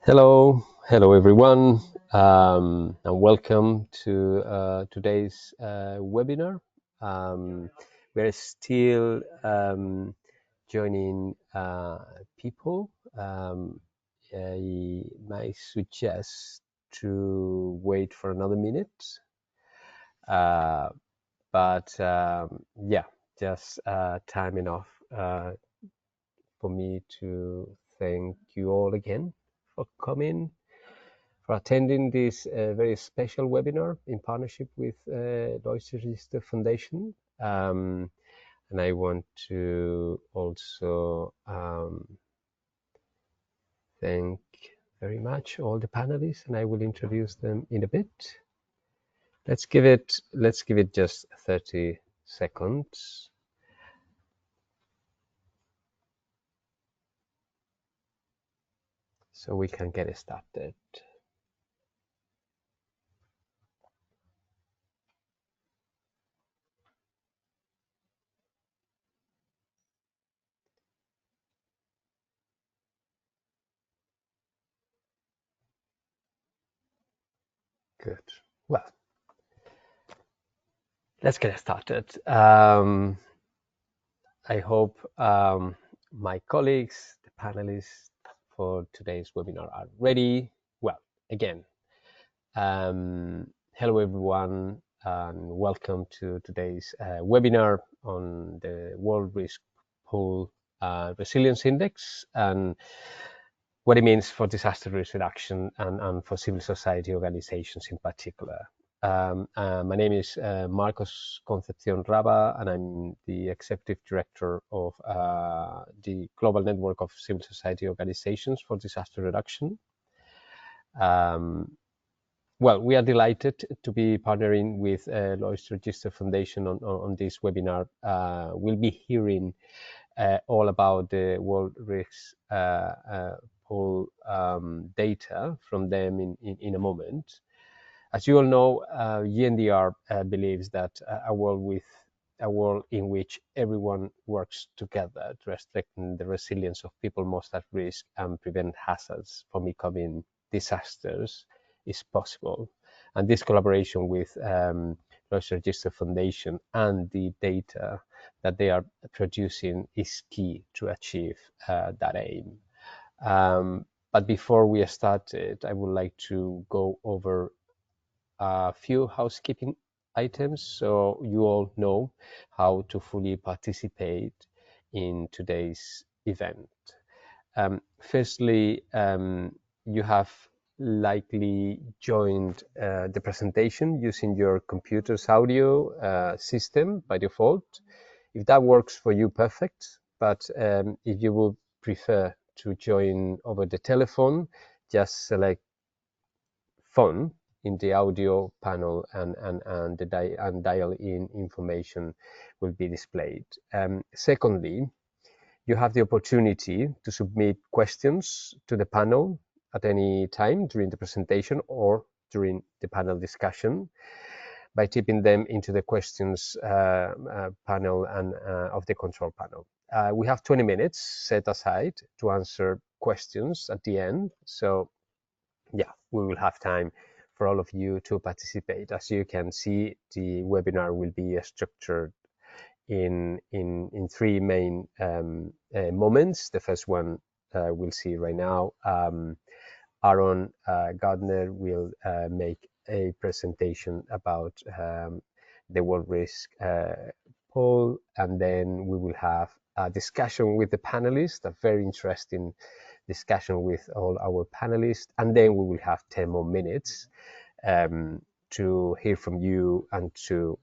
Hello everyone, and welcome to today's webinar. We're still joining people. I might suggest to wait for another minute, uh, but yeah, just time enough for me to thank you all again for coming, for attending this very special webinar in partnership with Lloyd Register Foundation. And I want to also thank very much all the panelists, and I will introduce them in a bit. Let's give it just 30 seconds. So we can get started. Good. Well, let's get started. I hope my colleagues, the panelists for today's webinar are ready. Well, again, hello everyone, and welcome to today's webinar on the World Risk Pool Resilience Index and what it means for disaster risk reduction and for civil society organizations in particular. My name is Marcos Concepcion Raba, and I'm the Executive Director of the Global Network of Civil Society Organizations for Disaster Reduction. Well, we are delighted to be partnering with Lloyd's Register Foundation on this webinar. We'll be hearing all about the World Risk Pool data from them in a moment. As you all know, GNDR believes that a world in which everyone works together to strengthen the resilience of people most at risk and prevent hazards from becoming disasters is possible. And this collaboration with Lloyd's Register Foundation and the data that they are producing is key to achieve that aim. But before we started, I would like to go over a few housekeeping items so you all know how to fully participate in today's event. Firstly, you have likely joined the presentation using your computer's audio system by default. If that works for you, perfect. But if you would prefer to join over the telephone, just select phone in the audio panel, and dial-in information will be displayed. Secondly, you have the opportunity to submit questions to the panel at any time during the presentation or during the panel discussion by typing them into the questions panel and of the control panel. We have 20 minutes set aside to answer questions at the end. So yeah, we will have time for all of you to participate. As you can see, the webinar will be structured in three main moments. The first one we'll see right now. Aaron Gardner will make a presentation about the World Risk Poll, and then we will have a discussion with the panelists, a very interesting discussion with all our panelists, and then we will have 10 more minutes to hear from you and to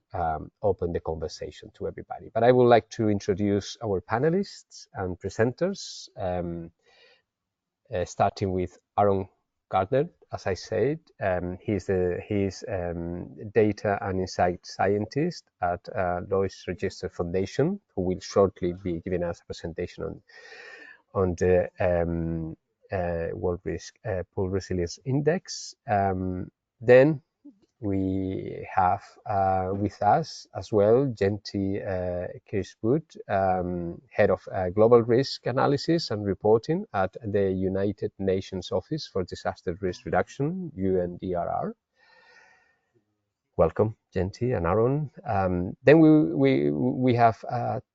open the conversation to everybody. But I would like to introduce our panelists and presenters, starting with Aaron Gardner. As I said, he's data and insight scientist at Lloyd's Register Foundation, who will shortly be giving us a presentation on the World Risk Pool Resilience Index. Then we have with us as well Genti Kirschwood, Head of Global Risk Analysis and Reporting at the United Nations Office for Disaster Risk Reduction, UNDRR. Welcome, Genti and Aaron. Then we have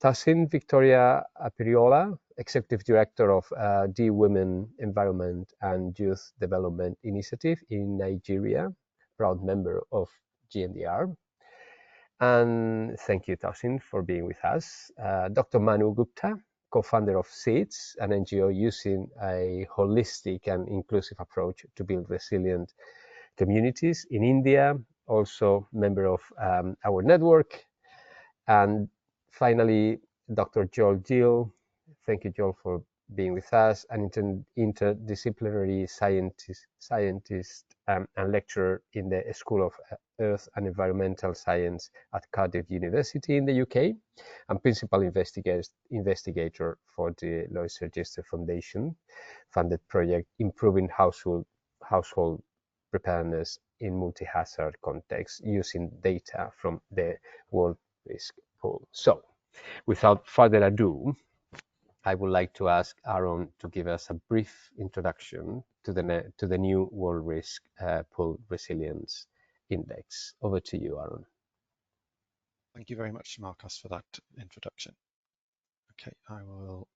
Tassin Victoria Apiriola, Executive Director of D Women Environment and Youth Development Initiative in Nigeria, proud member of GNDR. And thank you, Tassin, for being with us. Dr. Manu Gupta, co-founder of SEEDS, an NGO using a holistic and inclusive approach to build resilient communities in India, also member of our network. And finally, Dr. Joel Gill. Thank you, Joel, for being with us, an interdisciplinary scientist and lecturer in the School of Earth and Environmental Science at Cardiff University in the UK, and principal investigator for the Lloyd Register Foundation funded project Improving Household Preparedness in Multi-Hazard Contexts using data from the World Risk Pool. So, without further ado, I would like to ask Aaron to give us a brief introduction to the new World Risk Pool Resilience Index. Over to you, Aaron. Thank you very much, Marcos, for that introduction. Okay, I will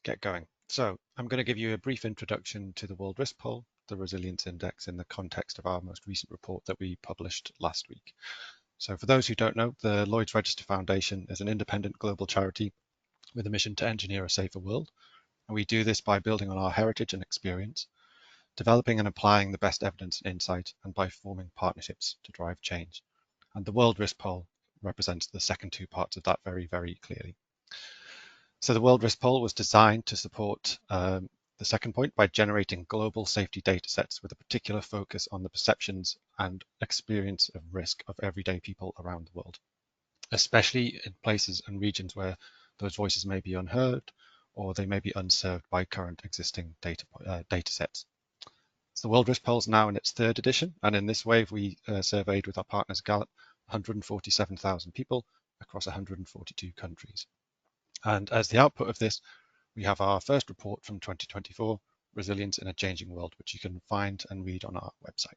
get going. So I'm going to give you a brief introduction to the World Risk Poll, the Resilience Index, in the context of our most recent report that we published last week. So for those who don't know, the Lloyd's Register Foundation is an independent global charity with a mission to engineer a safer world. And we do this by building on our heritage and experience, developing and applying the best evidence and insight, and by forming partnerships to drive change. And the World Risk Poll represents the second two parts of that very, very clearly. So the World Risk Poll was designed to support the second point by generating global safety data sets with a particular focus on the perceptions and experience of risk of everyday people around the world, especially in places and regions where those voices may be unheard or they may be unserved by current existing data sets. So the World Risk Poll is now in its third edition, and in this wave we surveyed with our partners Gallup 147,000 people across 142 countries. And as the output of this, we have our first report from 2024, Resilience in a Changing World, which you can find and read on our website.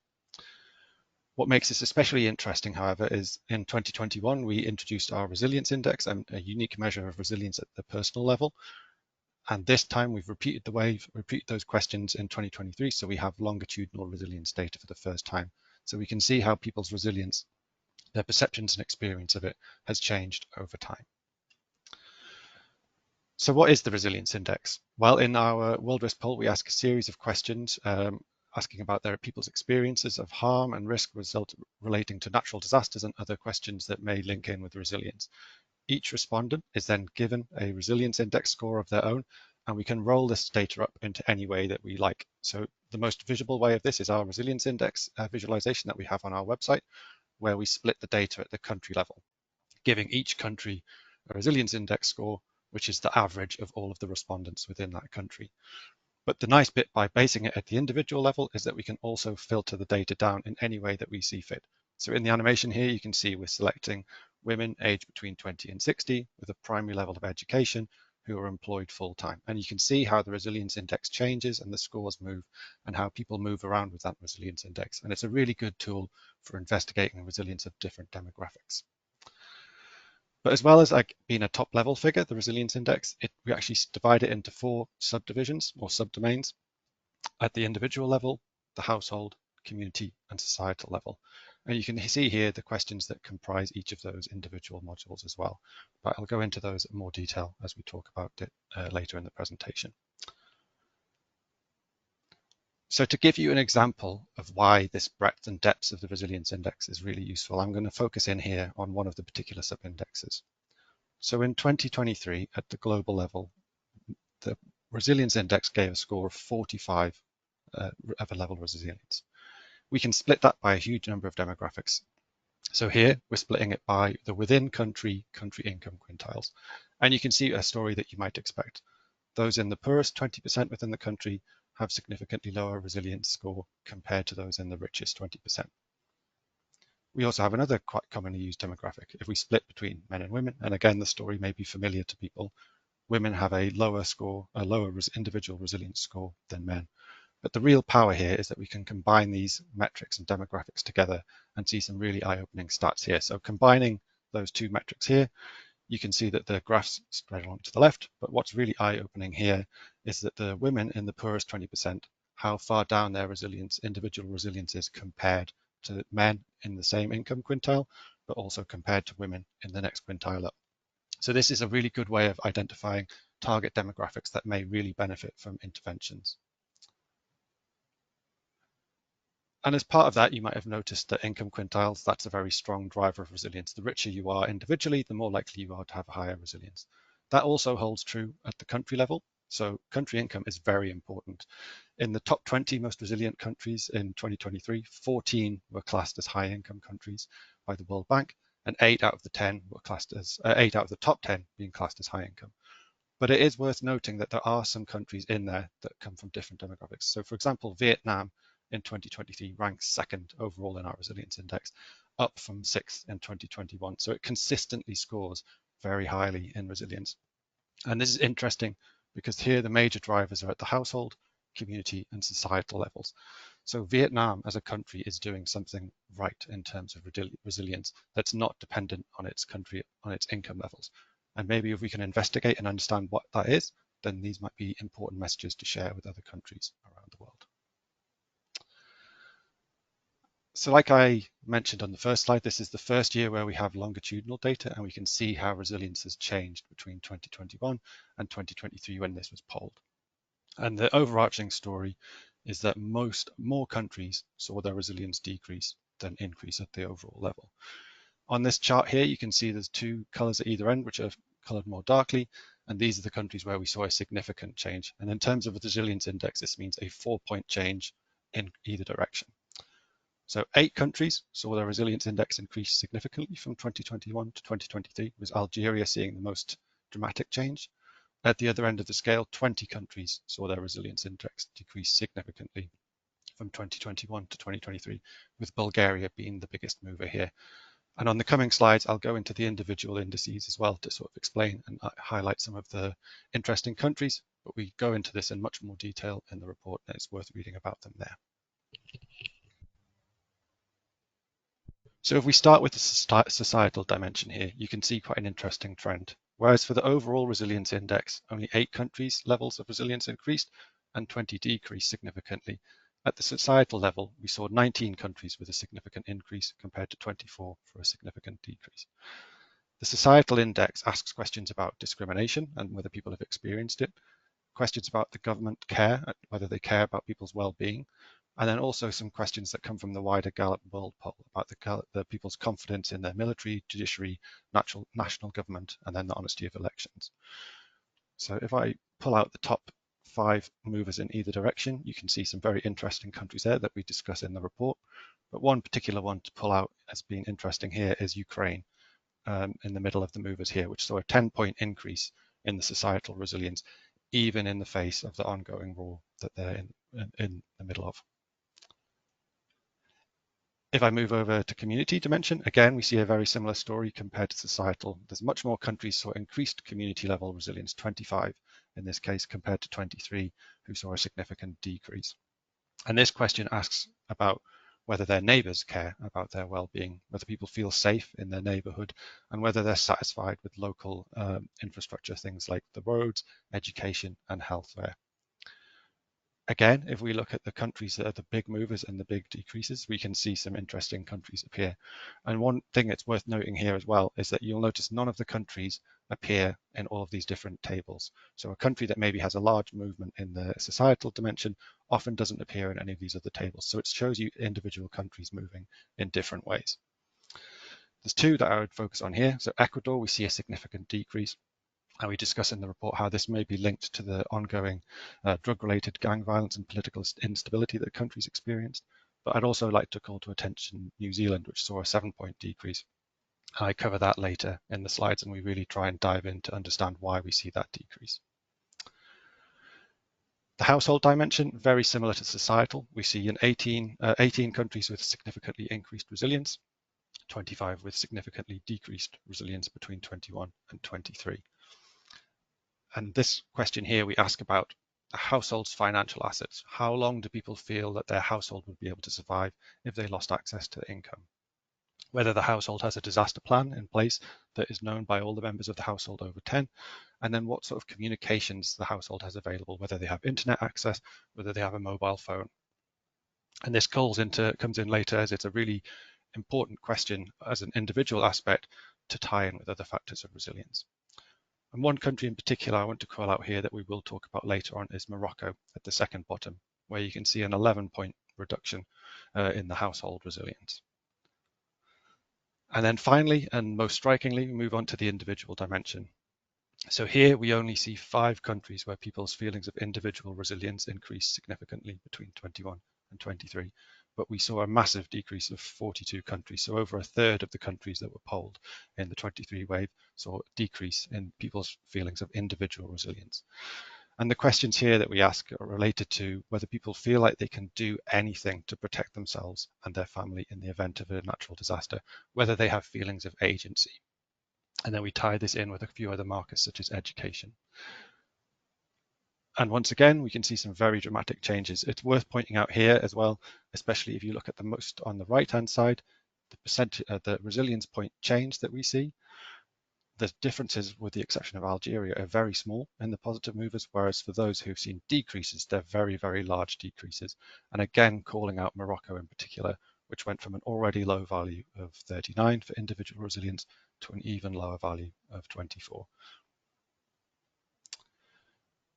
What makes this especially interesting, however, is in 2021, we introduced our Resilience Index, a unique measure of resilience at the personal level. And this time we've repeated those questions in 2023, so we have longitudinal resilience data for the first time. So we can see how people's resilience, their perceptions and experience of it, has changed over time. So what is the Resilience Index? Well, in our World Risk Poll, we ask a series of questions asking about their people's experiences of harm and risk relating to natural disasters and other questions that may link in with resilience. Each respondent is then given a Resilience Index score of their own, and we can roll this data up into any way that we like. So the most visible way of this is our Resilience Index visualization that we have on our website, where we split the data at the country level, giving each country a Resilience Index score, which is the average of all of the respondents within that country. But the nice bit by basing it at the individual level is that we can also filter the data down in any way that we see fit. So in the animation here, you can see we're selecting women aged between 20 and 60 with a primary level of education who are employed full-time. And you can see how the Resilience Index changes and the scores move and how people move around with that Resilience Index. And it's a really good tool for investigating the resilience of different demographics. But as well as being a top level figure, the Resilience Index, we actually divide it into 4 subdivisions or subdomains at the individual level, the household, community, and societal level. And you can see here the questions that comprise each of those individual modules as well. But I'll go into those in more detail as we talk about it later in the presentation. So to give you an example of why this breadth and depth of the Resilience Index is really useful, I'm going to focus in here on one of the particular sub-indexes. So in 2023, at the global level, the Resilience Index gave a score of 45 of a level of resilience. We can split that by a huge number of demographics. So here we're splitting it by the within country income quintiles. And you can see a story that you might expect. Those in the poorest 20% within the country have significantly lower resilience score compared to those in the richest 20%. We also have another quite commonly used demographic. If we split between men and women, and again, the story may be familiar to people, women have a lower score, a lower individual resilience score than men. But the real power here is that we can combine these metrics and demographics together and see some really eye-opening stats here. So combining those two metrics here, you can see that the graphs spread along to the left, but what's really eye-opening here is that the women in the poorest 20%, how far down their resilience, individual resilience is compared to men in the same income quintile, but also compared to women in the next quintile up. So this is a really good way of identifying target demographics that may really benefit from interventions. And as part of that, you might have noticed that income quintiles, that's a very strong driver of resilience. The richer you are individually, the more likely you are to have a higher resilience. That also holds true at the country level. So country income is very important. In the top 20 most resilient countries in 2023, 14 were classed as high income countries by the World Bank, and 8 out of the 10 were classed as 8 out of the top 10 being classed as high income. But it is worth noting that there are some countries in there that come from different demographics. So for example, Vietnam in 2023 ranks second overall in our resilience index, up from sixth in 2021. So it consistently scores very highly in resilience. And this is interesting because here the major drivers are at the household, community, and societal levels. So Vietnam as a country is doing something right in terms of resilience that's not dependent on its country, on its income levels. And maybe if we can investigate and understand what that is, then these might be important messages to share with other countries around the world. So like I mentioned on the first slide, this is the first year where we have longitudinal data and we can see how resilience has changed between 2021 and 2023 when this was polled. And the overarching story is that more countries saw their resilience decrease than increase at the overall level. On this chart here, you can see there's two colors at either end, which are colored more darkly, and these are the countries where we saw a significant change. And in terms of the resilience index, this means a 4-point change in either direction. So 8 countries saw their resilience index increase significantly from 2021 to 2023, with Algeria seeing the most dramatic change. At the other end of the scale, 20 countries saw their resilience index decrease significantly from 2021 to 2023, with Bulgaria being the biggest mover here. And on the coming slides, I'll go into the individual indices as well to sort of explain and highlight some of the interesting countries, but we go into this in much more detail in the report, and it's worth reading about them there. So if we start with the societal dimension here, you can see quite an interesting trend. Whereas for the overall resilience index, only 8 countries' levels of resilience increased and 20 decreased significantly. At the societal level, we saw 19 countries with a significant increase compared to 24 for a significant decrease. The societal index asks questions about discrimination and whether people have experienced it, questions about the government care, whether they care about people's well-being, and then also some questions that come from the wider Gallup World Poll about the people's confidence in their military, judiciary, national government, and then the honesty of elections. So if I pull out the top 5 movers in either direction, you can see some very interesting countries there that we discuss in the report. But one particular one to pull out as being interesting here is Ukraine, in the middle of the movers here, which saw a 10-point increase in the societal resilience, even in the face of the ongoing war that they're in the middle of. If I move over to community dimension, again, we see a very similar story compared to societal. There's much more countries saw increased community level resilience, 25 in this case, compared to 23 who saw a significant decrease. And this question asks about whether their neighbours care about their well-being, whether people feel safe in their neighbourhood, and whether they're satisfied with local infrastructure, things like the roads, education, and health there. Again, if we look at the countries that are the big movers and the big decreases, we can see some interesting countries appear. And one thing that's worth noting here as well is that you'll notice none of the countries appear in all of these different tables. So a country that maybe has a large movement in the societal dimension often doesn't appear in any of these other tables. So it shows you individual countries moving in different ways. There's 2 that I would focus on here. So Ecuador, we see a significant decrease. And we discuss in the report how this may be linked to the ongoing drug-related gang violence and political instability that the country's experienced. But I'd also like to call to attention New Zealand, which saw a 7-point decrease. I cover that later in the slides, and we really try and dive in to understand why we see that decrease. The household dimension, very similar to societal. We see in 18 countries with significantly increased resilience. 25 with significantly decreased resilience between 21 and 23. And this question here, we ask about a household's financial assets. How long do people feel that their household would be able to survive if they lost access to income? Whether the household has a disaster plan in place that is known by all the members of the household over 10, and then what sort of communications the household has available, whether they have internet access, whether they have a mobile phone. And this comes in later, as it's a really important question as an individual aspect to tie in with other factors of resilience. And one country in particular I want to call out here that we will talk about later on is Morocco at the second bottom, where you can see an 11-point reduction in the household resilience. And then finally, and most strikingly, we move on to the individual dimension. So here we only see 5 countries where people's feelings of individual resilience increased significantly between 21 and 23, but we saw a massive decrease of 42 countries. So over a third of the countries that were polled in the 23 wave saw a decrease in people's feelings of individual resilience. And the questions here that we ask are related to whether people feel like they can do anything to protect themselves and their family in the event of a natural disaster, whether they have feelings of agency. And then we tie this in with a few other markers such as education. And once again, we can see some very dramatic changes. It's worth pointing out here as well, especially if you look at the most on the right-hand side, the resilience point change that we see. The differences, with the exception of Algeria, are very small in the positive movers, whereas for those who've seen decreases, they're very, very large decreases. And again, calling out Morocco in particular, which went from an already low value of 39 for individual resilience to an even lower value of 24.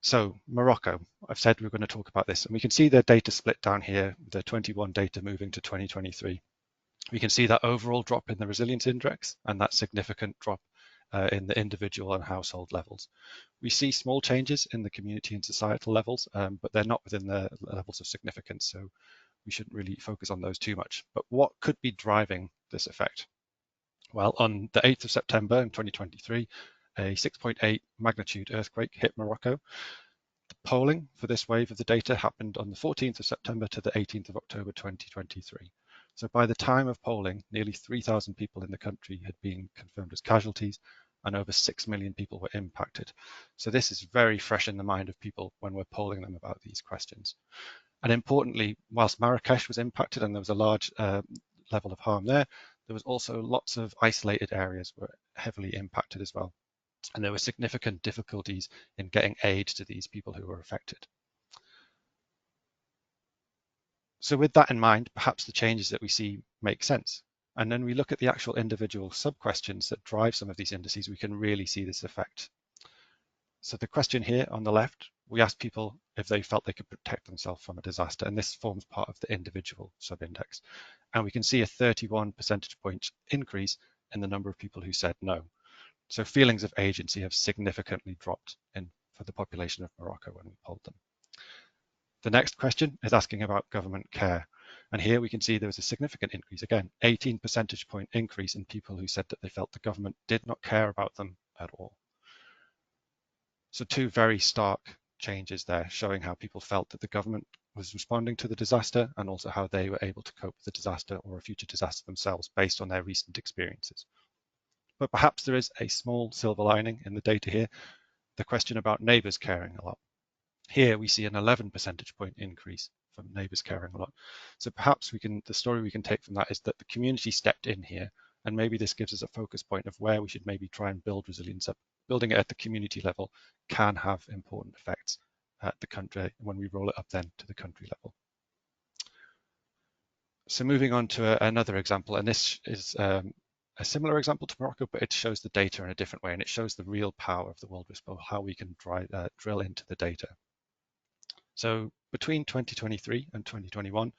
So Morocco, I've said we're going to talk about this, and we can see the data split down here, the 21 data moving to 2023. We can see that overall drop in the resilience index and that significant drop in the individual and household levels. We see small changes in the community and societal levels, but they're not within the levels of significance, so we shouldn't really focus on those too much. But what could be driving this effect? Well, on the 8th of September in 2023, a 6.8 magnitude earthquake hit Morocco. The polling for this wave of the data happened on the 14th of September to the 18th of October 2023. So by the time of polling, nearly 3,000 people in the country had been confirmed as casualties and over 6 million people were impacted. So this is very fresh in the mind of people when we're polling them about these questions. And importantly, whilst Marrakesh was impacted and there was a large level of harm there was also lots of isolated areas were heavily impacted as well. And there were significant difficulties in getting aid to these people who were affected. So with that in mind, perhaps the changes that we see make sense. And then we look at the actual individual sub-questions that drive some of these indices, we can really see this effect. So the question here on the left, we asked people if they felt they could protect themselves from a disaster, and this forms part of the individual sub-index. And we can see a 31 percentage point increase in the number of people who said no. So feelings of agency have significantly dropped for the population of Morocco when we polled them. The next question is asking about government care. And here we can see there was a significant increase, again, 18 percentage point increase in people who said that they felt the government did not care about them at all. So 2 very stark changes there, showing how people felt that the government was responding to the disaster and also how they were able to cope with the disaster or a future disaster themselves based on their recent experiences. But perhaps there is a small silver lining in the data here, the question about neighbours caring a lot. Here we see an 11 percentage point increase from neighbours caring a lot. So perhaps the story we can take from that is that the community stepped in here, and maybe this gives us a focus point of where we should maybe try and build resilience up. Building it at the community level can have important effects at the country when we roll it up then to the country level. So moving on to another example, and this is a similar example to Morocco, but it shows the data in a different way, and it shows the real power of the World Risk Pool, how we can drill into the data. So between 2023 and 2021,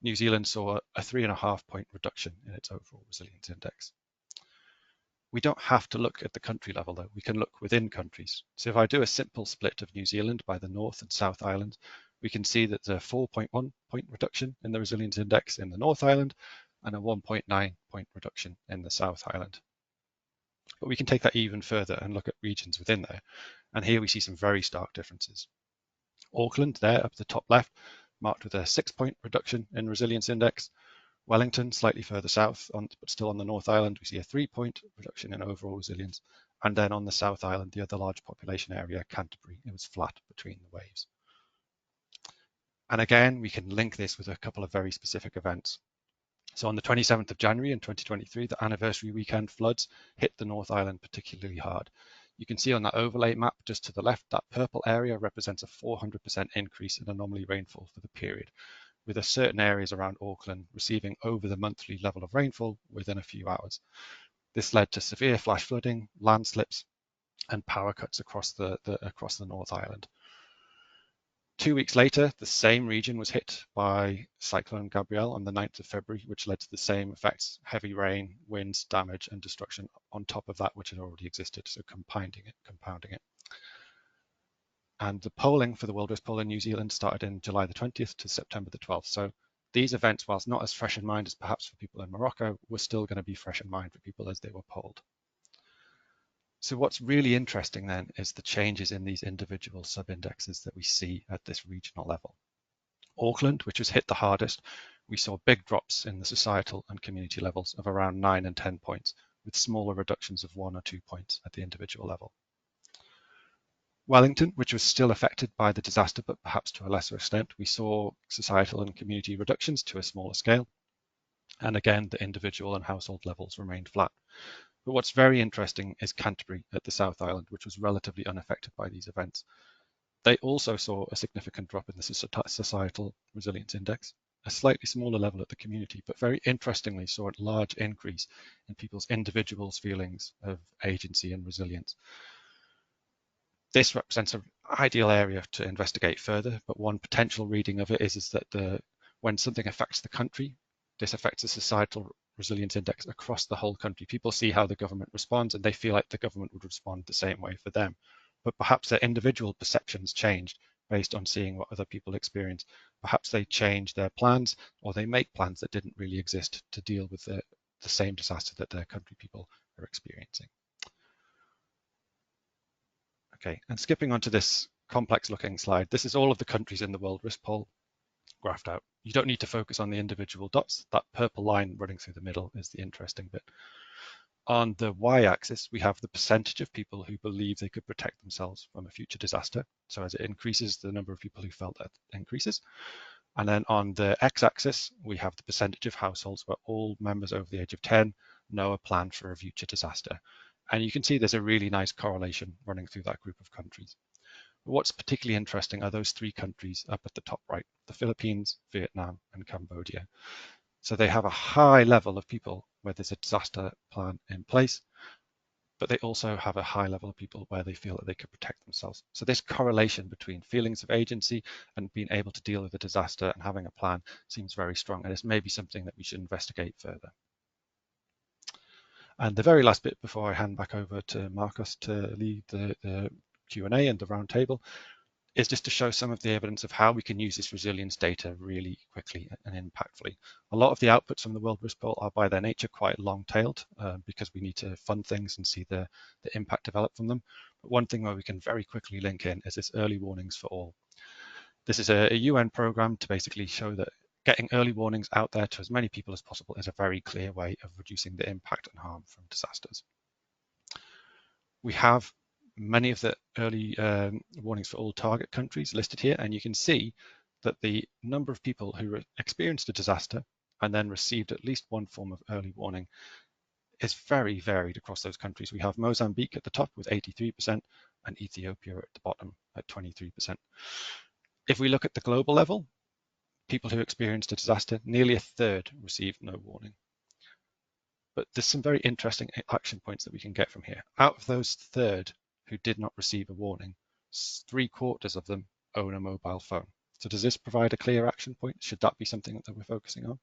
New Zealand saw a 3.5 point reduction in its overall resilience index. We don't have to look at the country level though, we can look within countries. So if I do a simple split of New Zealand by the North and South Islands, we can see that there's a 4.1 point reduction in the resilience index in the North Island and a 1.9 point reduction in the South Island. But we can take that even further and look at regions within there. And here we see some very stark differences. Auckland there up the top left, marked with a 6 point reduction in resilience index, Wellington, slightly further south, but still on the North Island, we see a 3-point reduction in overall resilience. And then on the South Island, the other large population area, Canterbury, it was flat between the waves. And again, we can link this with a couple of very specific events. So on the 27th of January in 2023, the anniversary weekend floods hit the North Island particularly hard. You can see on that overlay map just to the left, that purple area represents a 400% increase in anomaly rainfall for the period, with certain areas around Auckland receiving over the monthly level of rainfall within a few hours. This led to severe flash flooding, landslips, and power cuts across the North Island. 2 weeks later, the same region was hit by Cyclone Gabrielle on the 9th of February, which led to the same effects: heavy rain, winds, damage, and destruction on top of that which had already existed, so compounding it. And the polling for the World Risk Poll in New Zealand started in July the 20th to September the 12th. So these events, whilst not as fresh in mind as perhaps for people in Morocco, were still going to be fresh in mind for people as they were polled. So what's really interesting then is the changes in these individual sub-indexes that we see at this regional level. Auckland, which was hit the hardest, we saw big drops in the societal and community levels of around 9 and 10 points, with smaller reductions of 1 or 2 points at the individual level. Wellington, which was still affected by the disaster, but perhaps to a lesser extent, we saw societal and community reductions to a smaller scale. And again, the individual and household levels remained flat. But what's very interesting is Canterbury at the South Island, which was relatively unaffected by these events. They also saw a significant drop in the societal resilience index, a slightly smaller level at the community, but very interestingly saw a large increase in people's individuals' feelings of agency and resilience. This represents an ideal area to investigate further, but one potential reading of it is that when something affects the country, this affects the societal resilience index across the whole country. People see how the government responds and they feel like the government would respond the same way for them. But perhaps their individual perceptions changed based on seeing what other people experience. Perhaps they change their plans, or they make plans that didn't really exist to deal with the same disaster that their country people are experiencing. Okay, and skipping onto this complex looking slide, this is all of the countries in the World Risk Poll graphed out. You don't need to focus on the individual dots. That purple line running through the middle is the interesting bit. On the y-axis, we have the percentage of people who believe they could protect themselves from a future disaster. So as it increases, the number of people who felt that increases. And then on the x-axis, we have the percentage of households where all members over the age of 10 know a plan for a future disaster. And you can see there's a really nice correlation running through that group of countries. But what's particularly interesting are those 3 countries up at the top right: the Philippines, Vietnam, and Cambodia. So they have a high level of people where there's a disaster plan in place, but they also have a high level of people where they feel that they could protect themselves. So this correlation between feelings of agency and being able to deal with a disaster and having a plan seems very strong, and it's maybe something that we should investigate further. And the very last bit before I hand back over to Marcus to lead the Q&A and the roundtable is just to show some of the evidence of how we can use this resilience data really quickly and impactfully. A lot of the outputs from the World Risk Poll are by their nature quite long-tailed because we need to fund things and see the impact develop from them. But one thing where we can very quickly link in is this early warnings for all. This is a UN program to basically show that getting early warnings out there to as many people as possible is a very clear way of reducing the impact and harm from disasters. We have many of the early warnings for all target countries listed here, and you can see that the number of people who experienced a disaster and then received at least one form of early warning is very varied across those countries. We have Mozambique at the top with 83% and Ethiopia at the bottom at 23%. If we look at the global level, people who experienced a disaster, nearly a third received no warning. But there's some very interesting action points that we can get from here. Out of those third who did not receive a warning, 3/4 of them own a mobile phone. So does this provide a clear action point? Should that be something that we're focusing on?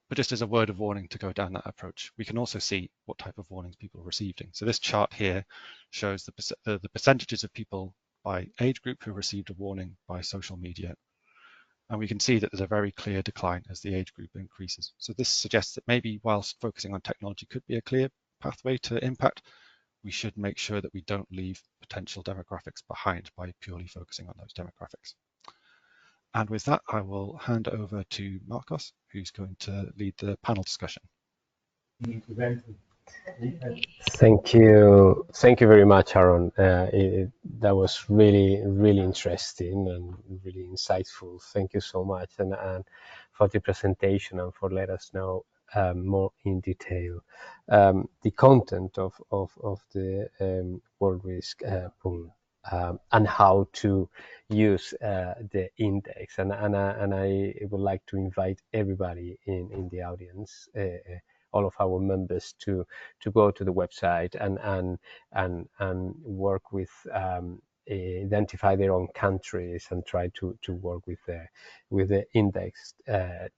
But just as a word of warning to go down that approach, we can also see what type of warnings people are receiving. So this chart here shows the percentages of people by age group who received a warning by social media. And we can see that there's a very clear decline as the age group increases. So this suggests that maybe whilst focusing on technology could be a clear pathway to impact, we should make sure that we don't leave potential demographics behind by purely focusing on those demographics. And with that, I will hand over to Marcos, who's going to lead the panel discussion. Thank you very much, Aaron. That was really, really interesting and really insightful. Thank you so much, and for the presentation and for let us know more in detail the content of the world risk pool and how to use the index. And I would like to invite everybody in the audience. All of our members to go to the website and work with identify their own countries and try to work with the index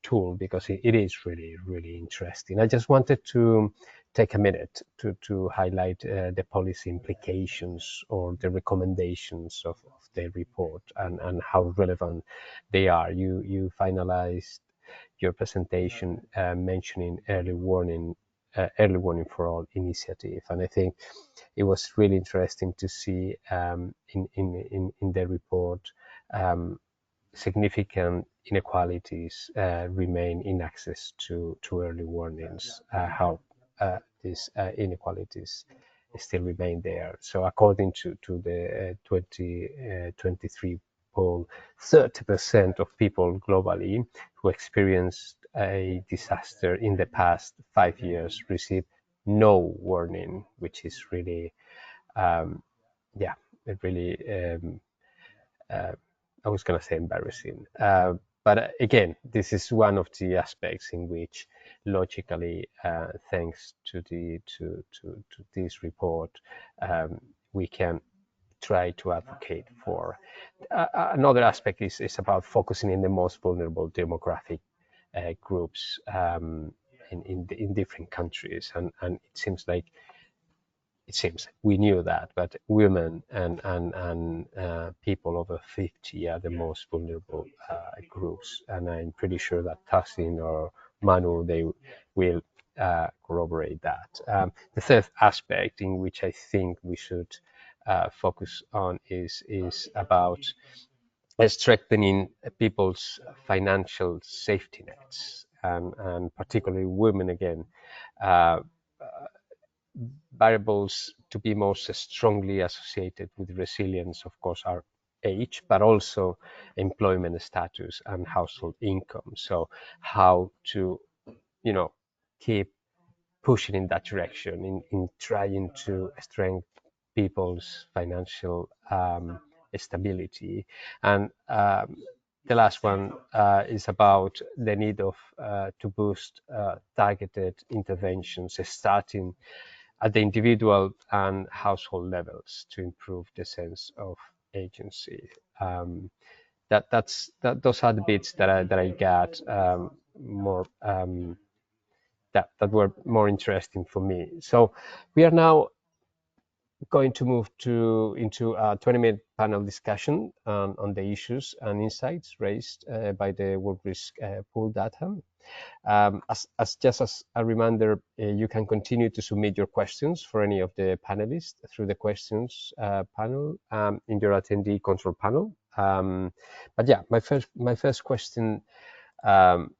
tool because it is really really interesting. I just wanted to take a minute to highlight the policy implications or the recommendations of the report and how relevant they are. You finalized your presentation mentioning early warning for all initiative, and I think it was really interesting to see in the report um, significant inequalities remain in access to early warnings, how these inequalities still remain there. So according to the 2023 poll, 30% of people globally who experienced a disaster in the past 5 years received no warning, which is really, yeah, it really uh, I was going to say embarrassing. But again, this is one of the aspects in which, logically, thanks to this report, we can try to advocate for. Another aspect is about focusing in the most vulnerable demographic groups in different countries, and it seems we knew that, but women and people over 50 are the most vulnerable groups, and I'm pretty sure that Tassin or Manu they will corroborate that. The third aspect in which I think we should focus on is about strengthening people's financial safety nets, and particularly women again. Uh, Variables to be most strongly associated with resilience, of course, are age, but also employment status and household income. So how to, keep pushing in that direction in trying to strengthen people's financial stability. And the last one is about the need of to boost targeted interventions, starting at the individual and household levels to improve the sense of agency. Those are the bits that I got more that were more interesting for me. So we are now going to move into a 20-minute panel discussion on the issues and insights raised by the work risk pool data. As a reminder, you can continue to submit your questions for any of the panelists through the questions panel in your attendee control panel. But yeah, my first question, um,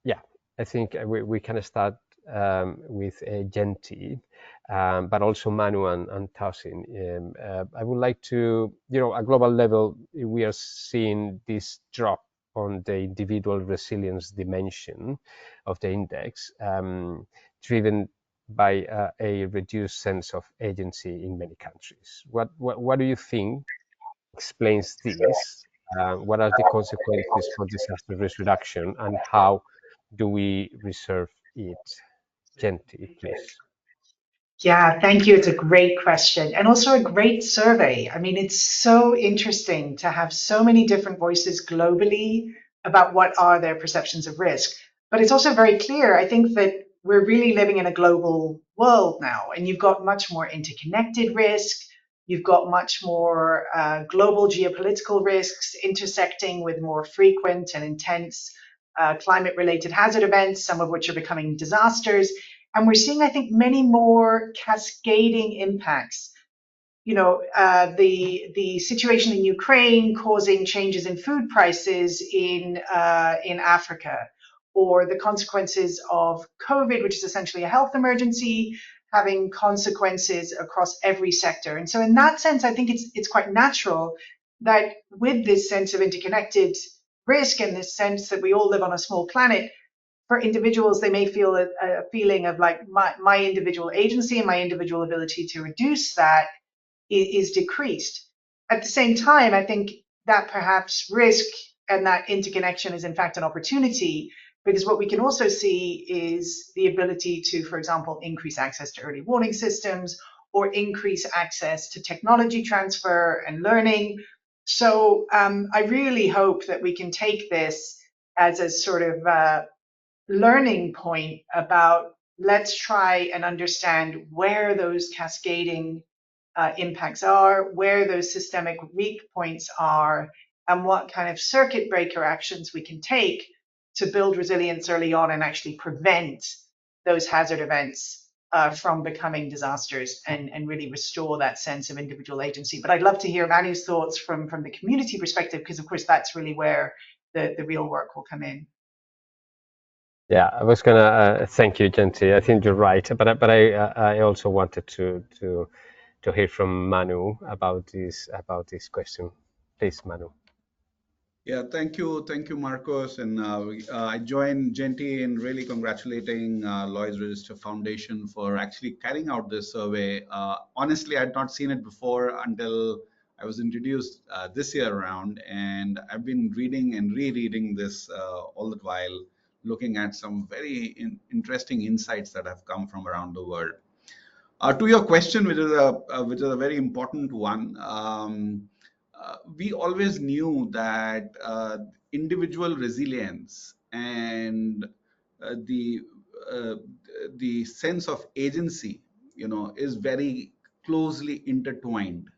yeah, I think we can start with Genti, but also Manu and Tausin. I would like to, at global level, we are seeing this drop on the individual resilience dimension of the index, driven by a reduced sense of agency in many countries. What do you think explains this? What are the consequences for disaster risk reduction, and how do we reserve it? Gently, please. Yeah, thank you. It's a great question and also a great survey. I mean, it's so interesting to have so many different voices globally about what are their perceptions of risk. But it's also very clear, I think, that we're really living in a global world now, and you've got much more interconnected risk. You've got much more global geopolitical risks intersecting with more frequent and intense climate related hazard events, some of which are becoming disasters. And we're seeing, I think, many more cascading impacts the situation in Ukraine causing changes in food prices in Africa, or the consequences of COVID, which is essentially a health emergency, having consequences across every sector. And so, in that sense, I think it's quite natural that with this sense of interconnected risk and this sense that we all live on a small planet, for individuals, they may feel a feeling of like my individual agency and my individual ability to reduce that is decreased. At the same time, I think that perhaps risk and that interconnection is in fact an opportunity, because what we can also see is the ability to, for example, increase access to early warning systems or increase access to technology transfer and learning. So I really hope that we can take this as a sort of learning point about, let's try and understand where those cascading impacts are, where those systemic weak points are, and what kind of circuit breaker actions we can take to build resilience early on and actually prevent those hazard events from becoming disasters, and really restore that sense of individual agency. But I'd love to hear Manu's thoughts from the community perspective, because of course that's really where the real work will come in. Yeah, I was gonna thank you, Genty. I think you're right, but I also wanted to hear from Manu about this question. Please, Manu. Yeah, thank you, Marcos. And I join Genty in really congratulating Lloyd's Register Foundation for actually carrying out this survey. Honestly, I had not seen it before until I was introduced this year around, and I've been reading and rereading this all the while, looking at some very interesting insights that have come from around the world. To your question, which is a very important one, we always knew that individual resilience and the uh, the sense of agency, is very closely intertwined.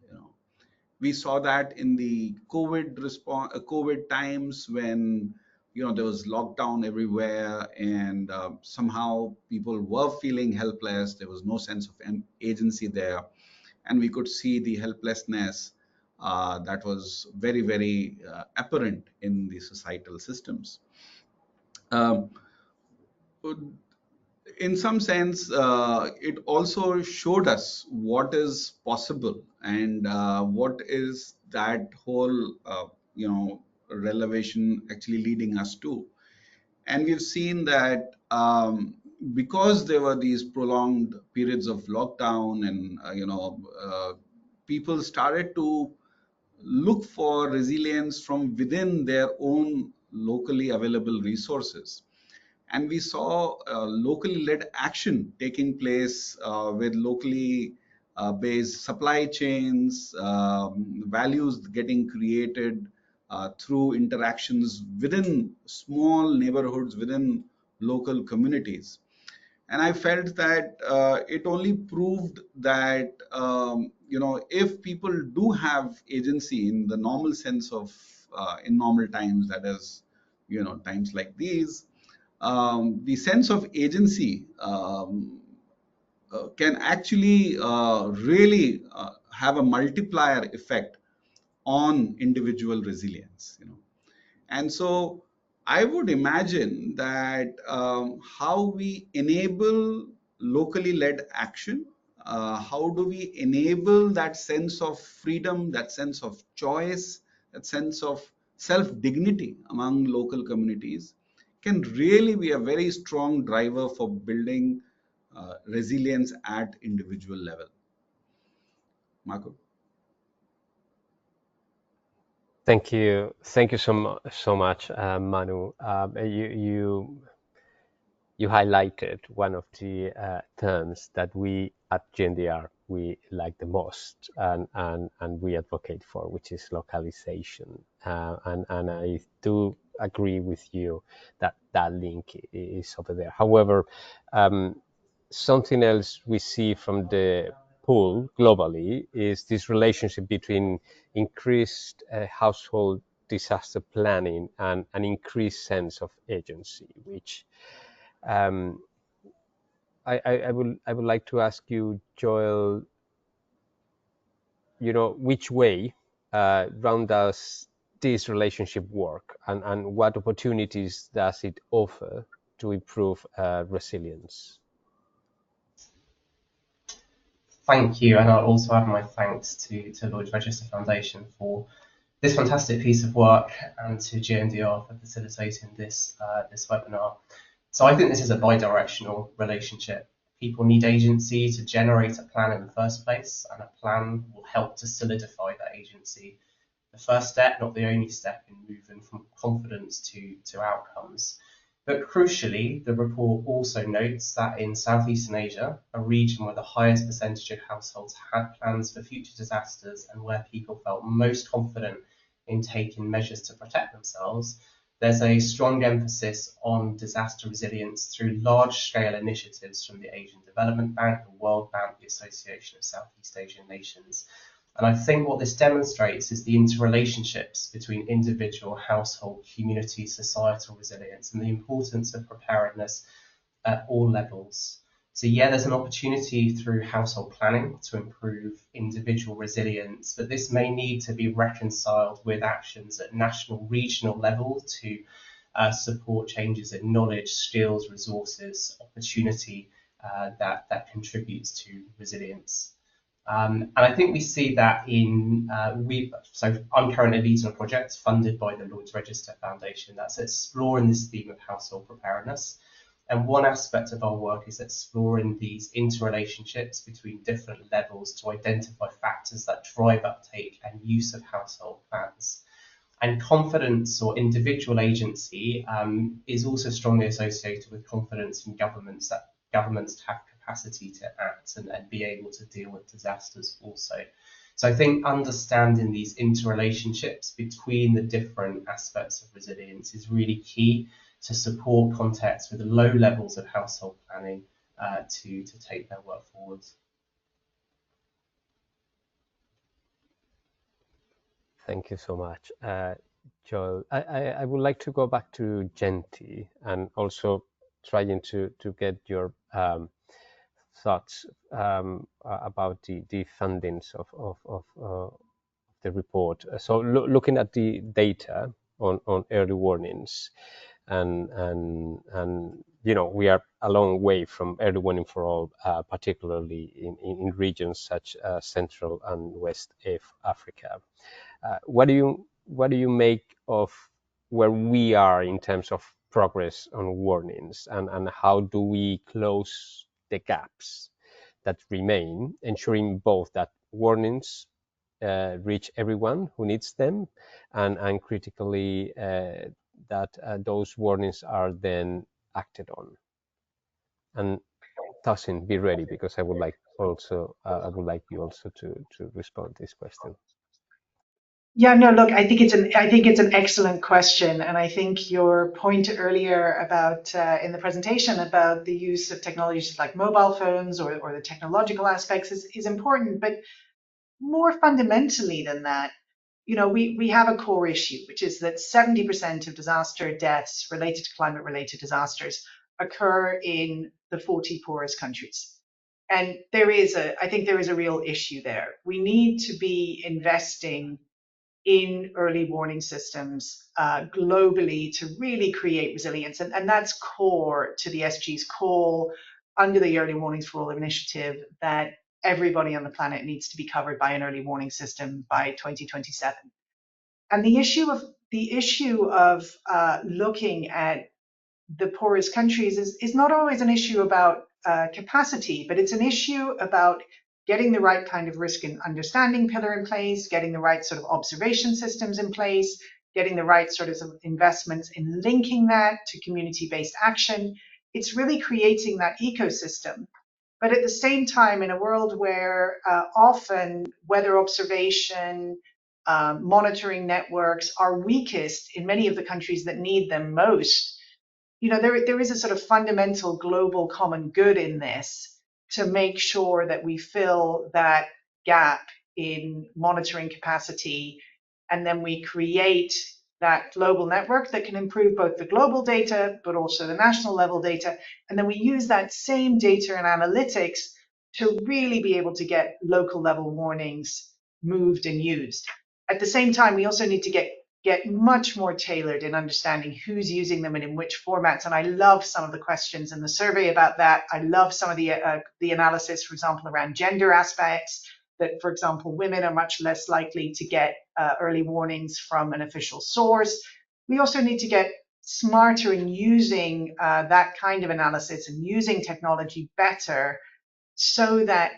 We saw that in the COVID times when there was lockdown everywhere, and somehow people were feeling helpless. There was no sense of agency there, and we could see the helplessness that was very, very apparent in the societal systems. Um, in some sense, it also showed us what is possible, and what is that whole, revelation actually leading us to. And we've seen that because there were these prolonged periods of lockdown, and people started to look for resilience from within their own locally available resources. And we saw locally led action taking place with locally based supply chains, values getting created through interactions within small neighborhoods, within local communities. And I felt that it only proved that if people do have agency in the normal sense of in normal times, that is, times like these, the sense of agency can actually really have a multiplier effect on individual resilience. And so I would imagine that how we enable locally led action, how do we enable that sense of freedom, that sense of choice, that sense of self dignity among local communities, can really be a very strong driver for building resilience at individual level. Marco. Thank you so much, Manu. You highlighted one of the terms that we at GNDR we like the most, and we advocate for, which is localization. And I do agree with you that that link is over there. However, something else we see from the pool globally is this relationship between increased household disaster planning and an increased sense of agency, which um, I would like to ask you, Joel, which way round does this relationship work, and what opportunities does it offer to improve resilience? Thank you, and I'll also add my thanks to Lloyd's Register Foundation for this fantastic piece of work, and to GMDR for facilitating this webinar. So I think this is a bi-directional relationship. People need agency to generate a plan in the first place, and a plan will help to solidify that agency. The first step, not the only step, in moving from confidence to outcomes. But crucially, the report also notes that in Southeastern Asia, a region where the highest percentage of households had plans for future disasters and where people felt most confident in taking measures to protect themselves, there's a strong emphasis on disaster resilience through large-scale initiatives from the Asian Development Bank, the World Bank, the Association of Southeast Asian Nations. And I think what this demonstrates is the interrelationships between individual, household, community, societal resilience, and the importance of preparedness at all levels. So yeah, there's an opportunity through household planning to improve individual resilience, but this may need to be reconciled with actions at national, regional level to support changes in knowledge, skills, resources, opportunity that contributes to resilience. And I think we see that in, so I'm currently leading a project funded by the Lloyd's Register Foundation that's exploring this theme of household preparedness. And one aspect of our work is exploring these interrelationships between different levels to identify factors that drive uptake and use of household plans. And confidence or individual agency is also strongly associated with confidence in governments, that governments have capacity to act and be able to deal with disasters also. So I think understanding these interrelationships between the different aspects of resilience is really key to support contexts with low levels of household planning to take their work forward. Thank you so much, Joel. I would like to go back to Genti and also trying to get your thoughts about the fundings of the report. So looking at the data on early warnings, and we are a long way from early warning for all, particularly in regions such as Central and West Africa. What do you make of where we are in terms of progress on warnings, and how do we close the gaps that remain, ensuring both that warnings reach everyone who needs them, and critically that those warnings are then acted on? And Tosin, be ready, because I would like you also to respond to this question. Yeah, no, look, I think it's an excellent question, and I think your point earlier about in the presentation about the use of technologies like mobile phones or the technological aspects is important. But more fundamentally than that, we have a core issue, which is that 70% of disaster deaths related to climate-related disasters occur in the 40 poorest countries. And I think there is a real issue there. We need to be investing in early warning systems globally to really create resilience. And that's core to the SG's call under the Early Warnings for All initiative that everybody on the planet needs to be covered by an early warning system by 2027. And the issue of looking at the poorest countries is not always an issue about capacity, but it's an issue about getting the right kind of risk and understanding pillar in place, getting the right sort of observation systems in place, getting the right sort of investments in linking that to community-based action. It's really creating that ecosystem. But at the same time, in a world where often weather observation, monitoring networks are weakest in many of the countries that need them most, there is a sort of fundamental global common good in this to make sure that we fill that gap in monitoring capacity, and then we create that global network that can improve both the global data but also the national level data, and then we use that same data and analytics to really be able to get local level warnings moved and used. At the same time, we also need to get much more tailored in understanding who's using them and in which formats. And I love some of the questions in the survey about that. I love some of the analysis, for example, around gender aspects, that, for example, women are much less likely to get early warnings from an official source. We also need to get smarter in using that kind of analysis and using technology better so that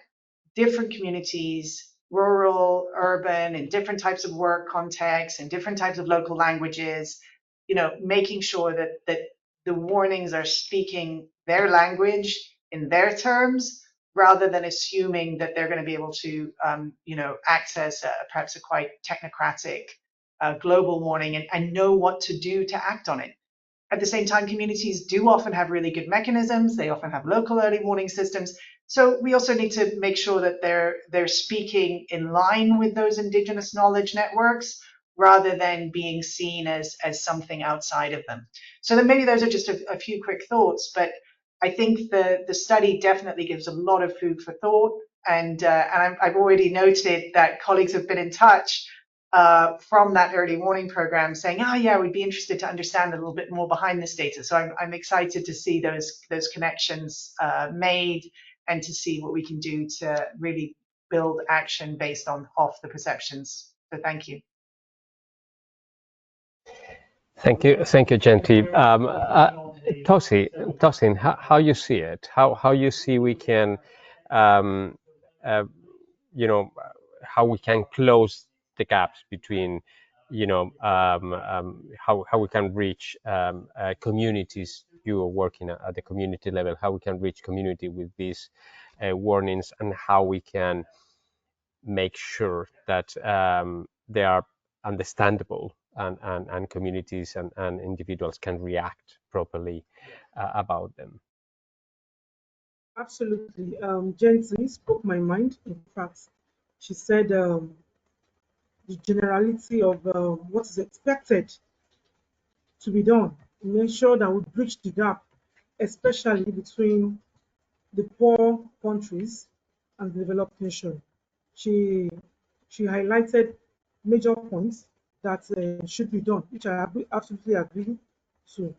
different communities, rural, urban, in different types of work contexts, in different types of local languages, making sure that the warnings are speaking their language in their terms, rather than assuming that they're going to be able to, access perhaps a quite technocratic global warning and know what to do to act on it. At the same time, communities do often have really good mechanisms. They often have local early warning systems. So we also need to make sure that they're speaking in line with those indigenous knowledge networks, rather than being seen as something outside of them. So then maybe those are just a few quick thoughts, but I think the study definitely gives a lot of food for thought. And I've already noted that colleagues have been in touch from that early warning program saying, yeah, we'd be interested to understand a little bit more behind this data. So I'm excited to see those connections made, and to see what we can do to really build action based off the perceptions. So thank you. Thank you, Genti. Tosin, how you see it? How you see we can, um, uh, how we can close the gaps between, how we can reach communities. You are working at the community level. How we can reach community with these warnings, and how we can make sure that they are understandable, and communities and individuals can react properly about them. Absolutely. Jensen spoke my mind. In fact, she said the generality of what is expected to be done to make sure that we bridge the gap, especially between the poor countries and the developed nation. She she highlighted major points that should be done, which I absolutely agree to.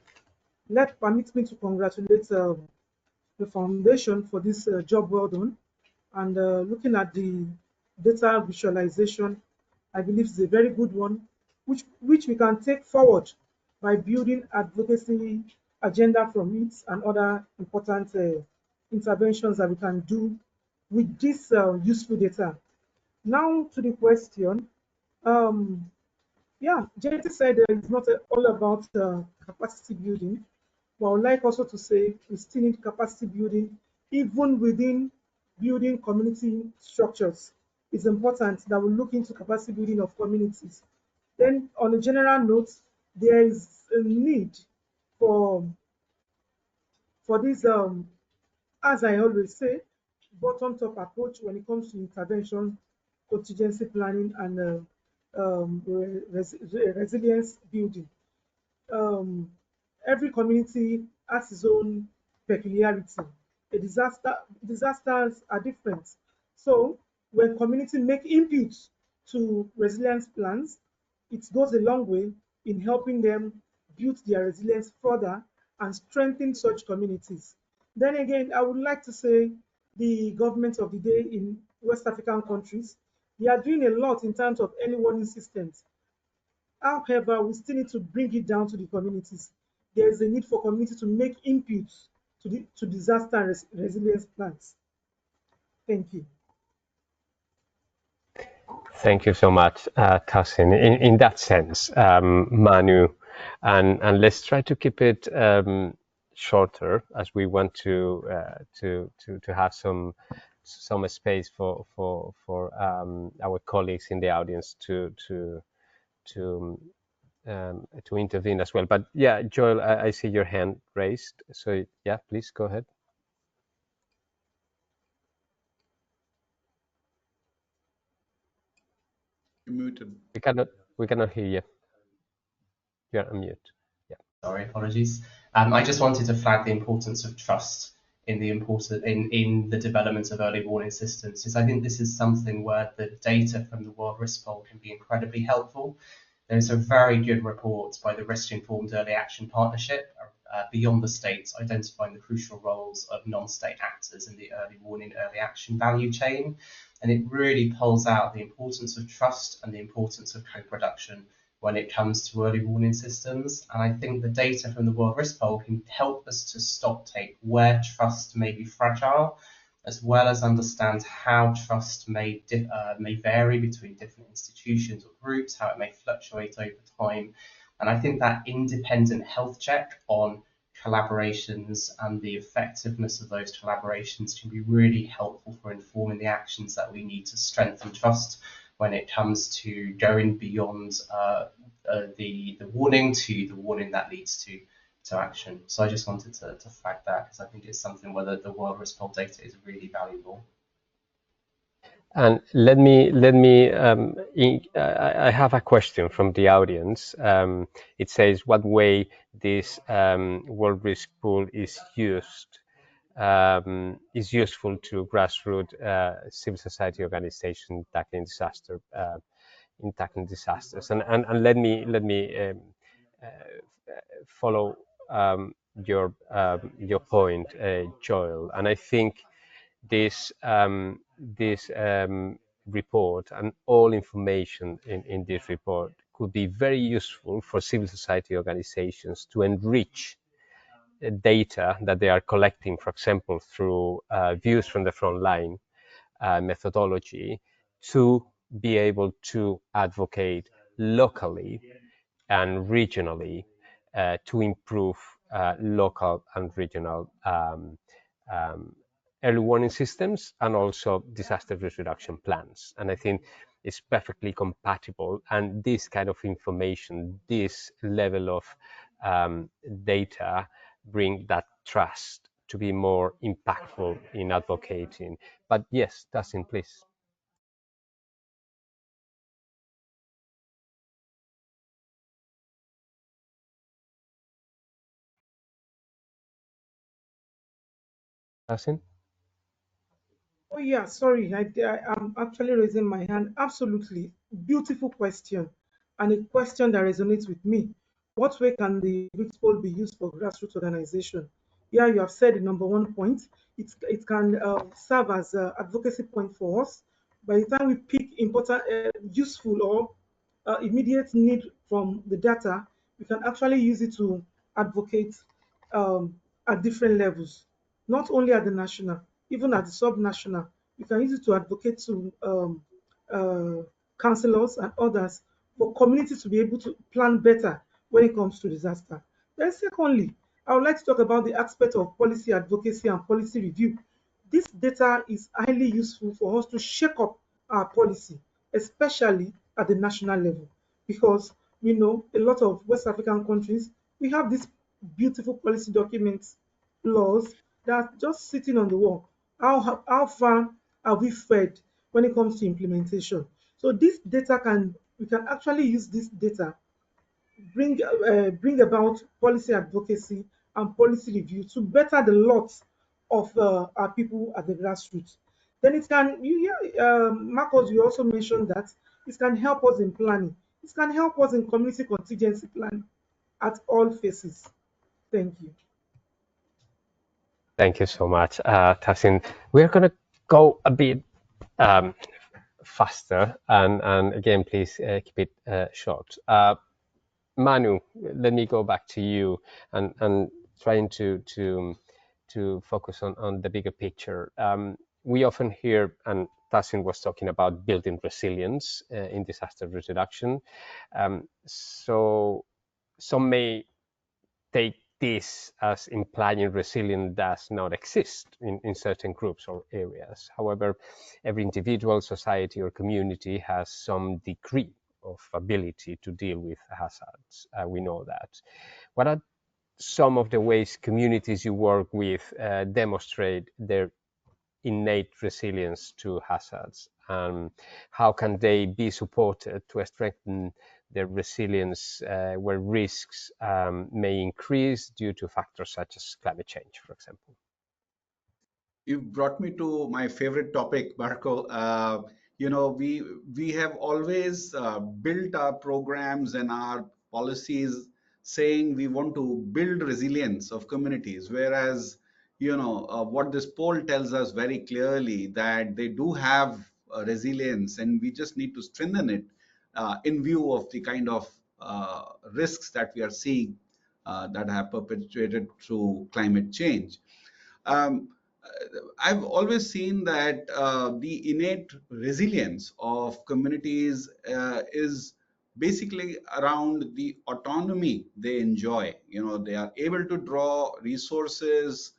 Permit me to congratulate the foundation for this job well done. And looking at the data visualization, I believe is a very good one, which we can take forward by building advocacy agenda from it and other important interventions that we can do with this useful data. Now to the question. Um, yeah, Jenny said it's not all about capacity building, but I would like also to say we still need capacity building even within building community structures. It's important that we look into capacity building of communities. Then, on a general note, there is a need for this, as I always say, bottom-top approach when it comes to intervention, contingency planning, and resilience building. um, every community has its own peculiarity. Disasters are different. So when community make input to resilience plans, it goes a long way in helping them build their resilience further and strengthen such communities. Then again, I would like to say the government of the day in West African countries, they are doing a lot in terms of early warning systems. However, we still need to bring it down to the communities. There is a need for community to make inputs to disaster and resilience plans. Thank you. Thank you so much, Tosin. In that sense, Manu, and let's try to keep it shorter, as we want to have some space for our colleagues in the audience to intervene as well. But yeah, Joel, I see your hand raised. So yeah, please go ahead. You're muted. We cannot hear you. You're on mute. Yeah. Sorry, apologies. I just wanted to flag the importance of trust in the development of early warning systems, because I think this is something where the data from the World Risk Poll can be incredibly helpful. There's a very good report by the Risk Informed Early Action Partnership, beyond the states, identifying the crucial roles of non-state actors in the early warning, early action value chain. And it really pulls out the importance of trust and the importance of co-production when it comes to early warning systems. And I think the data from the World Risk Poll can help us to stock take where trust may be fragile, as well as understand how trust may vary between different institutions or groups, how it may fluctuate over time. And I think that independent health check on collaborations and the effectiveness of those collaborations can be really helpful for informing the actions that we need to strengthen trust when it comes to going beyond the warning to the warning that leads to action. So I just wanted to flag that, because I think it's something where the World Risk Poll data is really valuable. And I have a question from the audience. It says, what way this World Risk Pool is useful to grassroots civil society organizations tackling disasters. And let me follow your point, Joel. And I think this report and all information in this report could be very useful for civil society organizations to enrich data that they are collecting, for example, through views from the front line methodology, to be able to advocate locally and regionally to improve local and regional early warning systems and also disaster risk reduction plans. And I think it's perfectly compatible. And this kind of information, this level of data, bring that trust to be more impactful in advocating. But yes, Dustin, please. Dustin? Oh yeah, sorry, I'm actually raising my hand. Absolutely, beautiful question, and a question that resonates with me. What way can the risk poll be used for grassroots organization? Yeah, you have said the number one point. It can serve as an advocacy point for us. By the time we pick important, useful, or immediate need from the data, we can actually use it to advocate um, at different levels, not only at the national, even at the sub-national. You can use it to advocate to uh, councillors and others for communities to be able to plan better when it comes to disaster. Then secondly, I would like to talk about the aspect of policy advocacy and policy review. This data is highly useful for us to shake up our policy, especially at the national level, because we know a lot of West African countries, we have these beautiful policy documents, laws that are just sitting on the wall. How far are we fed when it comes to implementation? So this data we can actually use this data bring about policy advocacy and policy review to better the lot of our people at the grassroots. Then it can, Marcos, you also mentioned that it can help us in planning. It can help us in community contingency planning at all phases. Thank you. Thank you so much, Tassin. We're going to go a bit um, faster, and again, please keep it short. Manu, let me go back to you and trying to focus on the bigger picture. We often hear, and Tassin was talking about building resilience in disaster risk reduction. So some may take this as implying resilience does not exist in certain groups or areas. However, every individual, society, or community has some degree of ability to deal with hazards. We know that. What are some of the ways communities you work with demonstrate their innate resilience to hazards? How can they be supported to strengthen their resilience where risks may increase due to factors such as climate change, for example? you've brought me to my favorite topic, Marco. We have always built our programs and our policies saying we want to build resilience of communities, whereas what this poll tells us very clearly that they do have resilience, and we just need to strengthen it in view of the kind of risks that we are seeing that have perpetuated through climate change. Um, I've always seen that the innate resilience of communities is basically around the autonomy they enjoy. They are able to draw resources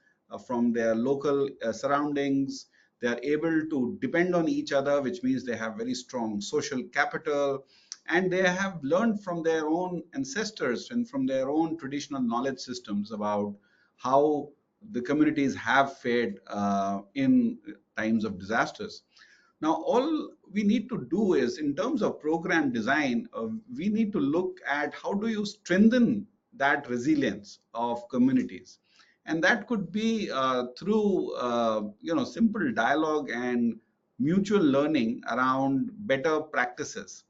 from their local surroundings. They are able to depend on each other, which means they have very strong social capital, and they have learned from their own ancestors and from their own traditional knowledge systems about how the communities have fared in times of disasters. Now, all we need to do is, in terms of program design, we need to look at how do you strengthen that resilience of communities, and that could be through simple dialogue and mutual learning around better practices.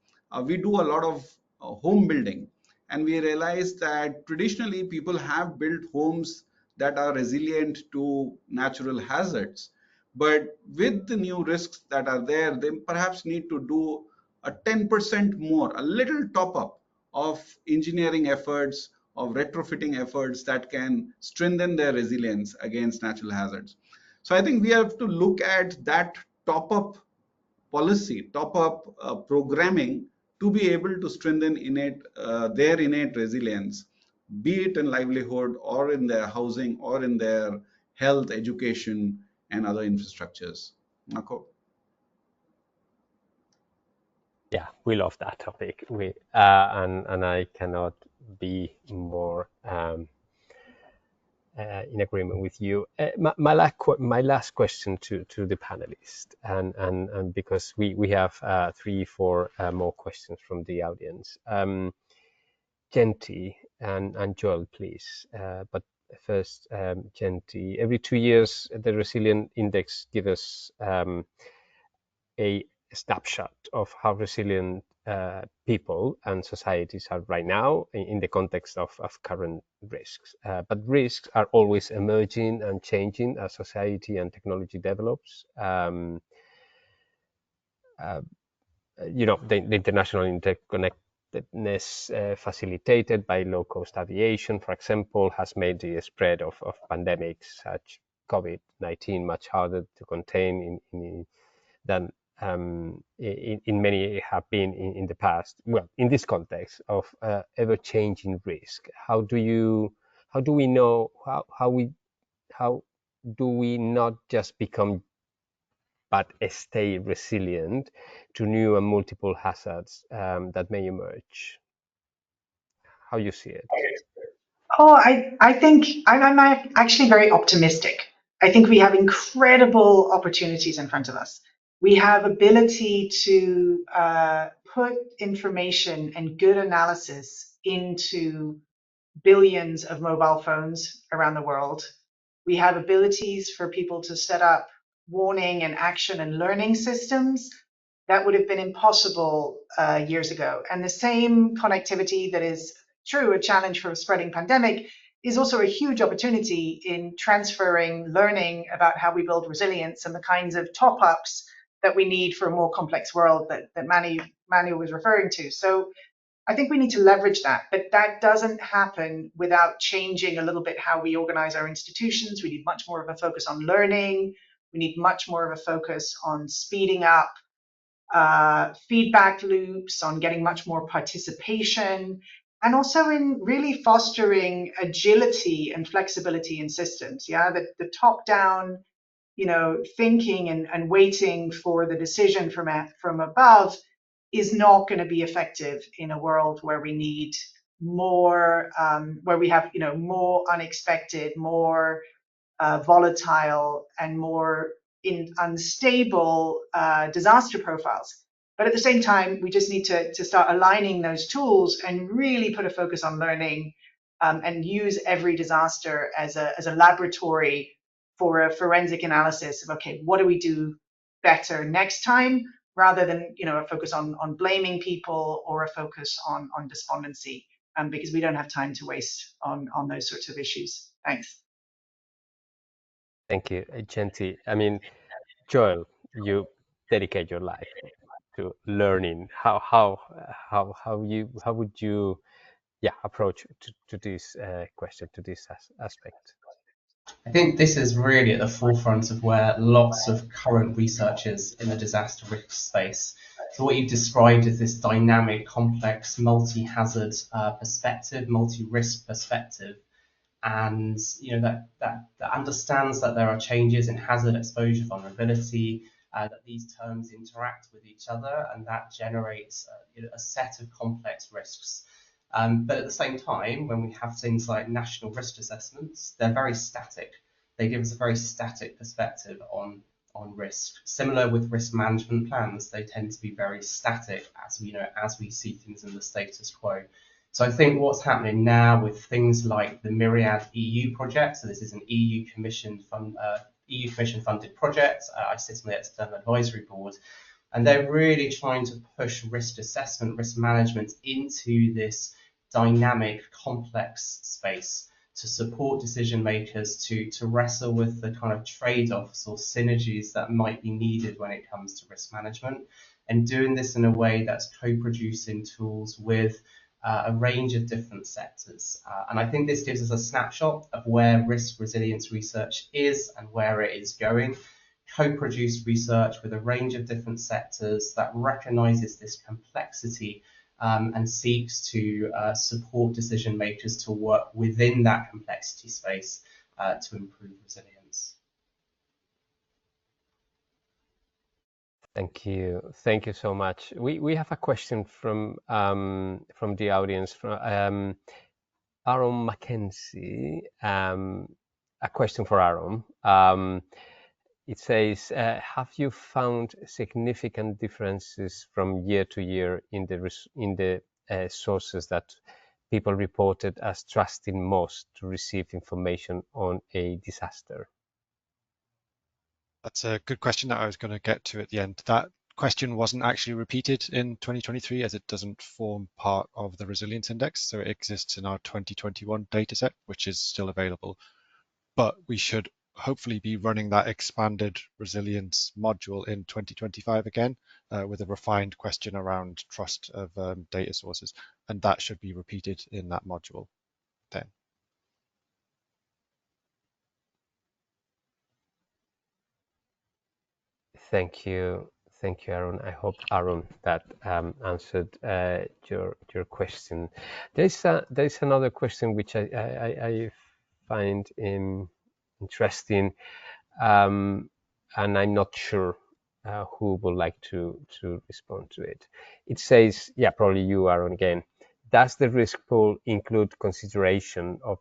We do a lot of home building, and we realize that traditionally people have built homes that are resilient to natural hazards. But with the new risks that are there, they perhaps need to do a 10% more, a little top up of engineering efforts, of retrofitting efforts that can strengthen their resilience against natural hazards. So I think we have to look at that top up policy, top up programming to be able to strengthen their innate resilience, be it in livelihood or in their housing or in their health, education, and other infrastructures. Marco? Yeah, we love that topic. And I cannot be more in agreement with you. My last question to the panelists, and because we have 3-4 more questions from the audience. Genti and Joel, please. But first, Genti. Every 2 years, the Resilient Index gives us a snapshot of how resilient people and societies are right now in the context of current risks. But risks are always emerging and changing as society and technology develops. The international interconnectedness facilitated by low-cost aviation, for example, has made the spread of pandemics such COVID-19 much harder to contain than in many have been in the past. Well, in this context of ever-changing risk, how do we know how do we not just become but stay resilient to new and multiple hazards that may emerge? How you see it? Oh, I think I'm actually very optimistic. I think we have incredible opportunities in front of us. We have ability to put information and good analysis into billions of mobile phones around the world. We have abilities for people to set up warning and action and learning systems that would have been impossible years ago. And the same connectivity that is true, a challenge for a spreading pandemic, is also a huge opportunity in transferring learning about how we build resilience and the kinds of top-ups that we need for a more complex world that Manu was referring to. So I think we need to leverage that, but that doesn't happen without changing a little bit how we organize our institutions. We need much more of a focus on learning. We need much more of a focus on speeding up feedback loops, on getting much more participation, and also in really fostering agility and flexibility in systems. Yeah, the top-down, thinking and waiting for the decision from above is not going to be effective in a world where we need more, where we have, more unexpected, more volatile, and more unstable disaster profiles. But at the same time, we just need to start aligning those tools and really put a focus on learning and use every disaster as a laboratory for a forensic analysis of, okay, what do we do better next time, rather than, you know, a focus on blaming people or a focus on despondency, because we don't have time to waste on those sorts of issues. Thanks. Thank you, Genti. I mean, Joel, you dedicate your life to learning. How would you approach to this question, to this aspect? I think this is really at the forefront of where lots of current research is in the disaster risk space. So what you've described is this dynamic, complex, multi-hazard perspective, multi-risk perspective, and you know that understands that there are changes in hazard, exposure, vulnerability, that these terms interact with each other, and that generates a set of complex risks. But at the same time, when we have things like national risk assessments, they're very static. They give us a very static perspective on risk. Similar with risk management plans, they tend to be very static as we see things in the status quo. So I think what's happening now with things like the Myriad EU project, so this is an EU Commission funded project. I sit on the External Advisory Board, and they're really trying to push risk assessment, risk management into this dynamic, complex space to support decision makers to wrestle with the kind of trade-offs or synergies that might be needed when it comes to risk management, and doing this in a way that's co-producing tools with a range of different sectors. And I think this gives us a snapshot of where risk resilience research is and where it is going. Co-produced research with a range of different sectors that recognises this complexity and seeks to support decision makers to work within that complexity space to improve resilience. Thank you so much. We have a question from the audience, from Aaron Mackenzie. A question for Aaron. It says, have you found significant differences from year to year in the sources that people reported as trusting most to receive information on a disaster? That's a good question that I was going to get to at the end. That question wasn't actually repeated in 2023 as it doesn't form part of the resilience index. So it exists in our 2021 dataset, which is still available. But we should hopefully be running that expanded resilience module in 2025 again with a refined question around trust of data sources. And that should be repeated in that module then. Thank you, Aaron. I hope, Aaron, that answered your question. There's another question which I find interesting, and I'm not sure who would like to respond to it. It says, yeah, probably you, Aaron, again. Does the risk pool include consideration of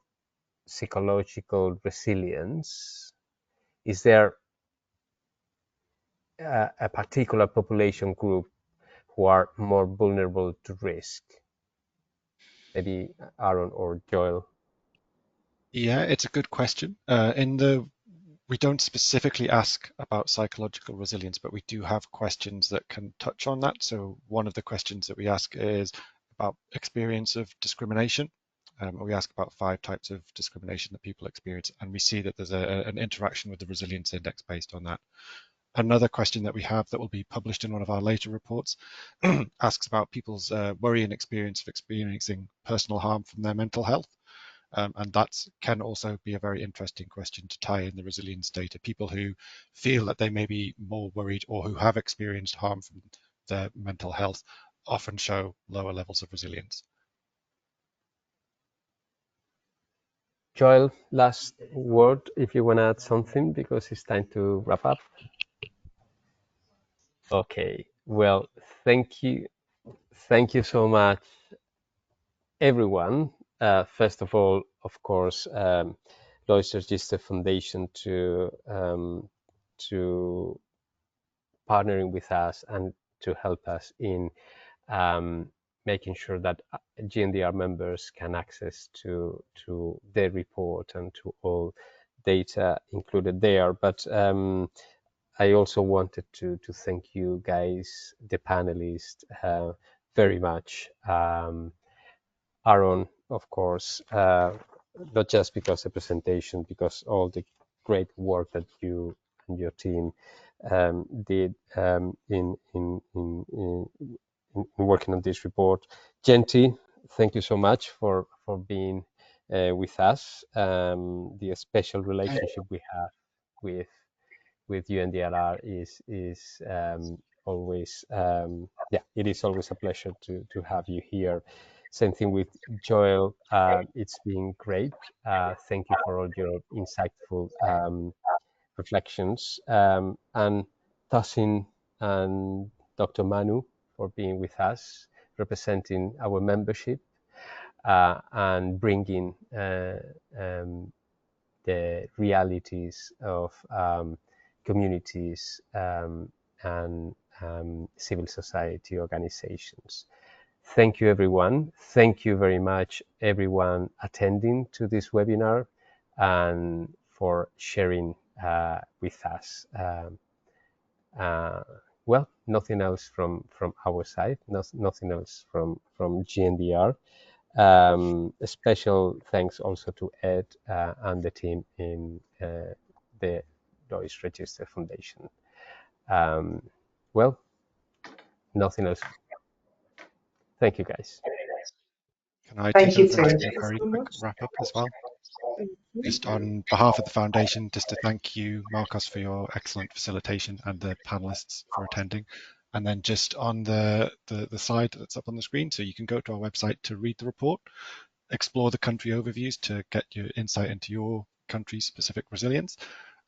psychological resilience? Is there a particular population group who are more vulnerable to risk? Maybe Aaron or Joel. Yeah, it's a good question. We don't specifically ask about psychological resilience, but we do have questions that can touch on that. So one of the questions that we ask is about experience of discrimination. We ask about 5 types of discrimination that people experience, and we see that there's an interaction with the resilience index based on that. Another question that we have that will be published in one of our later reports asks about people's worry and experience of experiencing personal harm from their mental health. And that can also be a very interesting question to tie in the resilience data. People who feel that they may be more worried or who have experienced harm from their mental health often show lower levels of resilience. Joel, last word if you want to add something, because it's time to wrap up. Okay, well, thank you so much, everyone. First of all, of course, Lloyd's Register Foundation to partnering with us and to help us in making sure that GNDR members can access to their report and to all data included there. But I also wanted to thank you guys, the panelists, very much. Aaron, of course, not just because of the presentation, because all the great work that you and your team did in working on this report. Genti, thank you so much for being with us. The special relationship we have with UNDLR is always it is always a pleasure to have you here. Same thing with Joel. It's been great. Thank you for all your insightful reflections. And Tassin and Dr. Manu for being with us, representing our membership and bringing the realities of communities and civil society organizations. Thank you, everyone. Thank you very much, everyone attending to this webinar and for sharing with us. Well, nothing else from our side, nothing else from GNDR. A special thanks also to Ed and the team in the Lloyd Register Foundation. Well, nothing else. Thank you, guys. Can I Thank take you over and too. just do a very so quick much. wrap up as well? Thank you. Just on behalf of the foundation, just to thank you, Marcos, for your excellent facilitation and the panelists for attending. And then just on the slide that's up on the screen, so you can go to our website to read the report, explore the country overviews to get your insight into your country's specific resilience.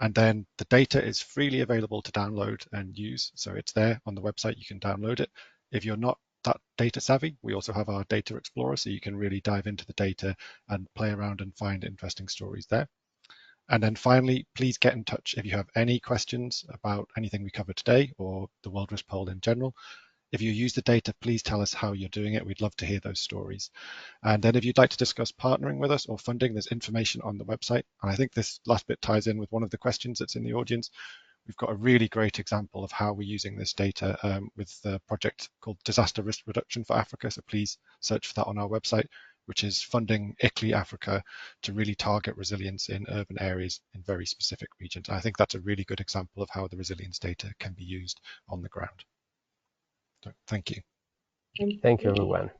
And then the data is freely available to download and use. So it's there on the website, you can download it. If you're not that data savvy, we also have our data explorer, so you can really dive into the data and play around and find interesting stories there. And then finally, please get in touch if you have any questions about anything we covered today or the World Risk Poll in general. If you use the data, please tell us how you're doing it. We'd love to hear those stories. And then if you'd like to discuss partnering with us or funding, there's information on the website. And I think this last bit ties in with one of the questions that's in the audience. We've got a really great example of how we're using this data with the project called Disaster Risk Reduction for Africa. So please search for that on our website, which is funding ICLEI Africa to really target resilience in urban areas in very specific regions. I think that's a really good example of how the resilience data can be used on the ground. So, thank you. Thank you, everyone.